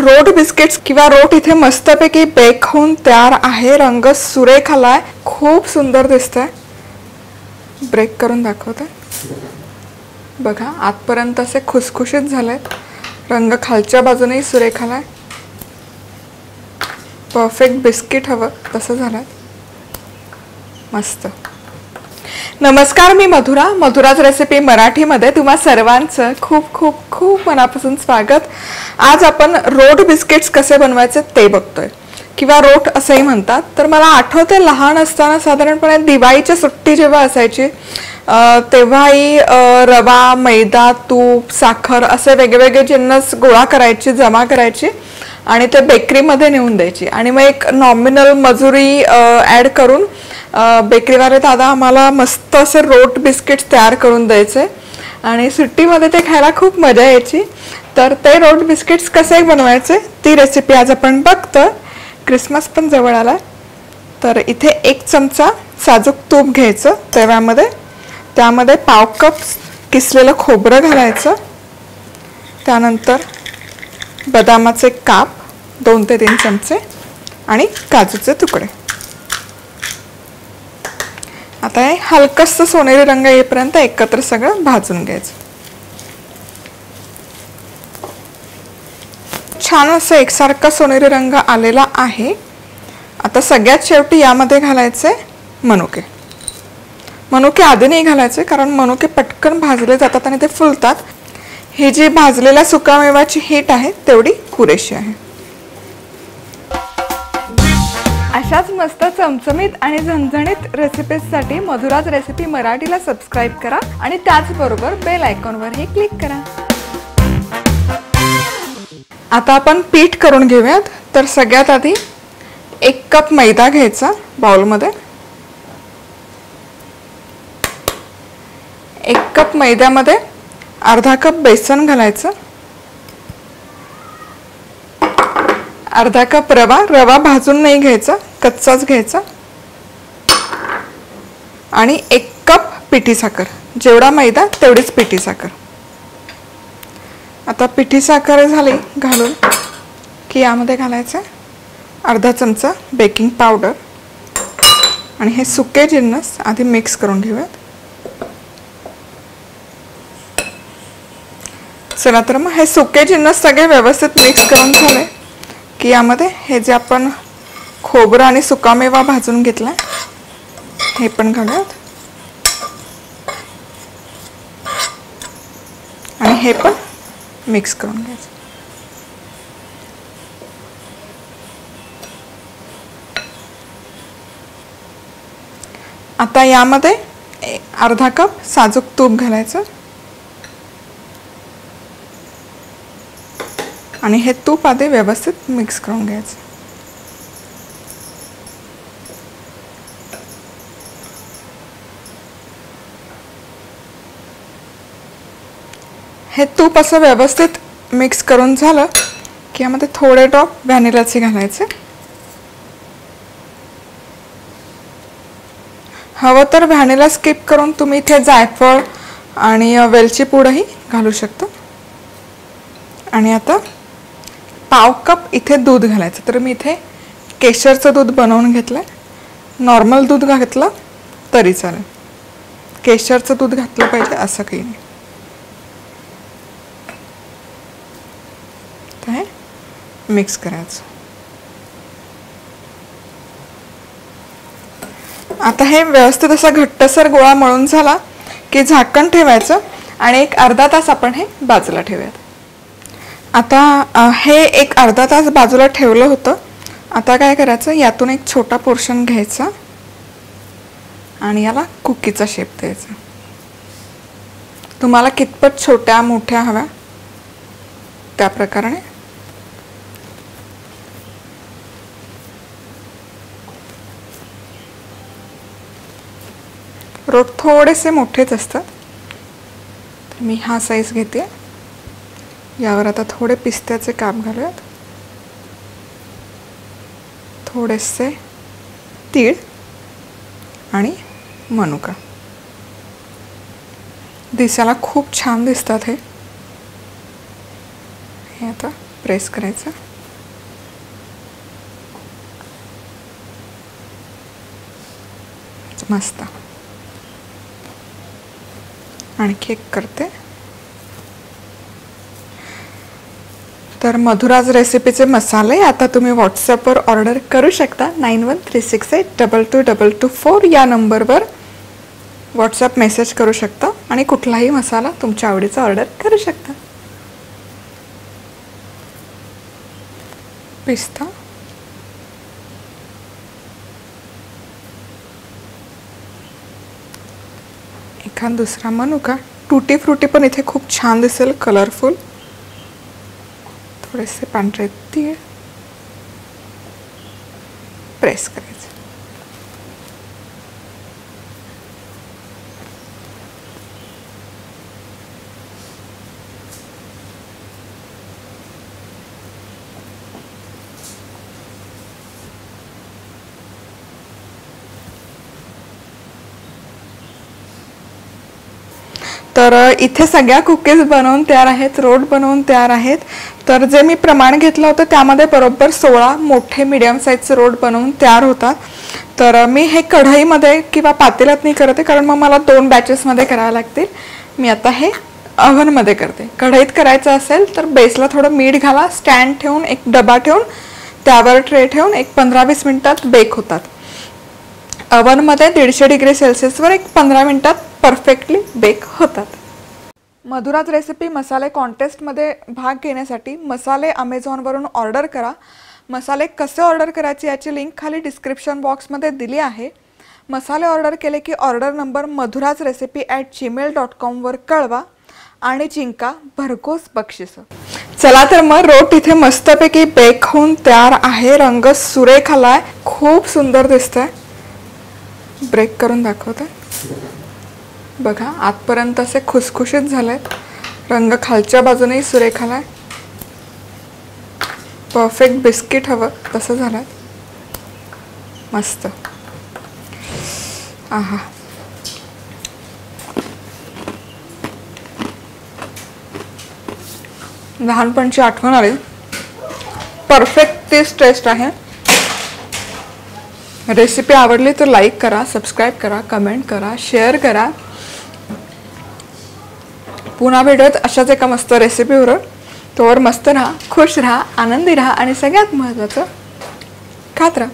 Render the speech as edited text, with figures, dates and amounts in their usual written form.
रोट biscuits किंवा रोट इथे मस्तपैकी बेक होऊन तयार आहे। रंग सुरेख आलाय, खूप सुंदर दिसतंय। ब्रेक करून दाखवते बघा, आतपर्यंत असे खुसखुशीत झालेत। रंग खालच्या बाजूनेही सुरेख आलाय। परफेक्ट बिस्किट हवं तसं झालंय, मस्त। नमस्कार, मी मधुरा, मधुराज रेसिपी मराठीमध्ये तुम्हा सर्वांचं खूप खूप खूप मनापासून स्वागत। आज आपण रोट बिस्किट्स कसे बनवायचे ते बघतोय, किंवा रोट असंही म्हणतात। तर मला आठवते लहान असताना साधारणपणे दिवाळीची सुट्टी जेव्हा असायची तेव्हाही रवा, मैदा, तूप, साखर असे वेगवेगळे जिन्नस गोळा करायची, जमा करायची आणि ते बेकरीमध्ये नेऊन द्यायची। आणि मग एक नॉमिनल मजुरी ॲड करून बेकरीवाले दादा आम्हाला मस्त असे रोट बिस्किट्स तयार करून द्यायचे आणि सुट्टीमध्ये ते खायला खूप मजा यायची। तर ते रोट बिस्किट्स कसे बनवायचे ती रेसिपी आज आपण बघतोय। क्रिसमस पण जवळ आला, तर इथे 1 चमचा साजूक तूप घ्यायचं तव्यामध्ये, त्यामध्ये पाव कप किसलेलं खोबरं घालायचं, त्यानंतर बदामाचे काप 2 ते 3 चमचे आणि काजूचे तुकडे। आता हे हलकसं सोनेरी रंग येईपर्यंत एकत्र सगळं भाजून घ्यायचं। छान असं एकसारखा सोनेरी रंग आलेला आहे। आता सगळ्यात शेवटी यामध्ये घालायचे मनुके। मनुके आधी नाही घालायचे, कारण मनुके पटकन भाजले जातात आणि ते फुलतात। ही जी भाजलेल्या सुकामेवाची हीट आहे तेवढी पुरेशी आहे। अशाच मस्त चमचमीत आणि झणझणीत रेसिपीजसाठी मधुराज रेसिपी मराठीला सबस्क्राइब करा आणि त्याचबरोबर बेल आयकॉनवरही क्लिक करा। आता आपण पीठ करून घेऊयात। तर सगळ्यात आधी 1 कप मैदा घ्यायचा बाउलमध्ये। 1 कप मैद्यामध्ये अर्धा कप बेसन घालायचं, अर्धा कप रवा, रवा भाजून नाही घ्यायचा, कच्चाच घ्यायचा, आणि 1 कप पिठी साखर। जेवढा मैदा तेवढीच पिठी साखर। आता पिठी साखर झाली घालून की यामध्ये घालायचं अर्धा चमचा बेकिंग पावडर आणि हे सुके जिन्नस आधी मिक्स करून घेऊयात। चला, तर मग हे सुके जिन्नस सगळे व्यवस्थित मिक्स करून झाले की यामध्ये हे जे आपण खोबरं आणि सुकामेवा भाजून घेतला हे पण घालूयात आणि हे पण मिक्स करून घ्यायचं। आता यामध्ये अर्धा कप साजूक तूप घालायचं आणि हे तूप आधी व्यवस्थित मिक्स करून घ्यायचं। हे तूप असं व्यवस्थित मिक्स करून झालं की यामध्ये थोडे ड्रॉप व्हॅनिलाचे घालायचे। हवं तर व्हॅनिला स्किप करून तुम्ही इथे जायफळ आणि वेलची पूडही घालू शकता। आणि आता पाव कप इथे दूध घालायचं। तर मी इथे केशरचं दूध बनवून घेतलंय, नॉर्मल दूध घातलं तरी चालेल, केशरचं दूध घातलं पाहिजे असं काही नाही। मिक्स करायचं। आता हे व्यवस्थित असा घट्टसर गोळा मळून झाला की झाकण ठेवायचं आणि एक अर्धा तास आपण हे बाजूला ठेवूयात। आता हे एक अर्धा तास बाजूला ठेवलं होतं। आता काय करायचं, यातून एक छोटा पोर्शन घ्यायचा आणि याला कुकीचा शेप द्यायचा। तुम्हाला कितपत छोट्या मोठ्या हव्या त्या प्रकारे। रोट थोडेसे मोठेच असतात, तर मी हा साईज घेते। यावर आता थोडे पिस्त्याचे काप घालूयात, थोडेसे तीळ आणि मनुका। दिसायला खूप छान दिसतात हे। आता प्रेस करायचं मस्त. आणखी एक करते. तर मधुराज रेसिपीचे मसाले आता तुम्ही व्हॉट्सअपवर ऑर्डर करू शकता. 9136822224 या नंबरवर व्हॉट्सअप मेसेज करू शकता आणि कुठलाही मसाला तुमच्या आवडीचा ऑर्डर करू शकता. पिस्ता, एखाद दुसरा मनुका, टूटी फ्रुटी पण इथे खूप छान दिसेल, कलरफुल. थोडेसे पांढरे तीळ प्रेस करायचे. तर इथे सगळ्या कुकीज बनवून तयार आहेत, रोट बनवून तयार आहेत. तर जे मी प्रमाण घेतलं होतं त्यामध्ये बरोबर 16 मोठे मीडियम साईजचे रोट बनवून तयार होतात. तर मी हे कढईमध्ये किंवा पातेल्यात नाही करते, कारण मग मला 2 बॅचेसमध्ये करावे लागतील. मी आता हे ओव्हनमध्ये करते. कढईत करायचं असेल तर बेसला थोडं मीठ घाला, स्टँड ठेवून एक डबा ठेवून त्यावर ट्रे ठेवून एक 15-20 मिनिटात बेक होतात. ओव्हनमध्ये 150 डिग्री सेल्सिअसवर एक 15 मिनिटात परफेक्टली बेक होतात. मधुराज रेसिपी मसाले कॉन्टेस्टमध्ये भाग घेण्यासाठी मसाले अमेझॉनवरून ऑर्डर करा. मसाले कसे ऑर्डर करायचे याची लिंक खाली डिस्क्रिप्शन बॉक्समध्ये दिली आहे. मसाले ऑर्डर केले की ऑर्डर नंबर madhurajrecipe@gmail.com वर कळवा आणि जिंका भरघोस बक्षीस. चला तर मग रोट इथे मस्तपैकी बेक होऊन तयार आहे. रंग सुरेख आलाय, खूप सुंदर दिसतंय. ब्रेक करून दाखवते. बघा आतपर्यंत असे खुसखुशीत झालेत. रंग खालच्या बाजूनेही सुरेख आलाय. परफेक्ट बिस्किट हवं तसं झालंय. मस्त. आहा, लहानपणची आठवण आली. परफेक्ट तीच टेस्ट आहे. रेसिपी आवडली तर लाईक करा, सबस्क्राईब करा, कमेंट करा, शेअर करा. पुन्हा भेटूयात अशाच एका मस्त रेसिपीवर. तोवर मस्त राहा, खुश राहा, आनंदी राहा आणि सगळ्यात महत्त्वाचं खात राहा.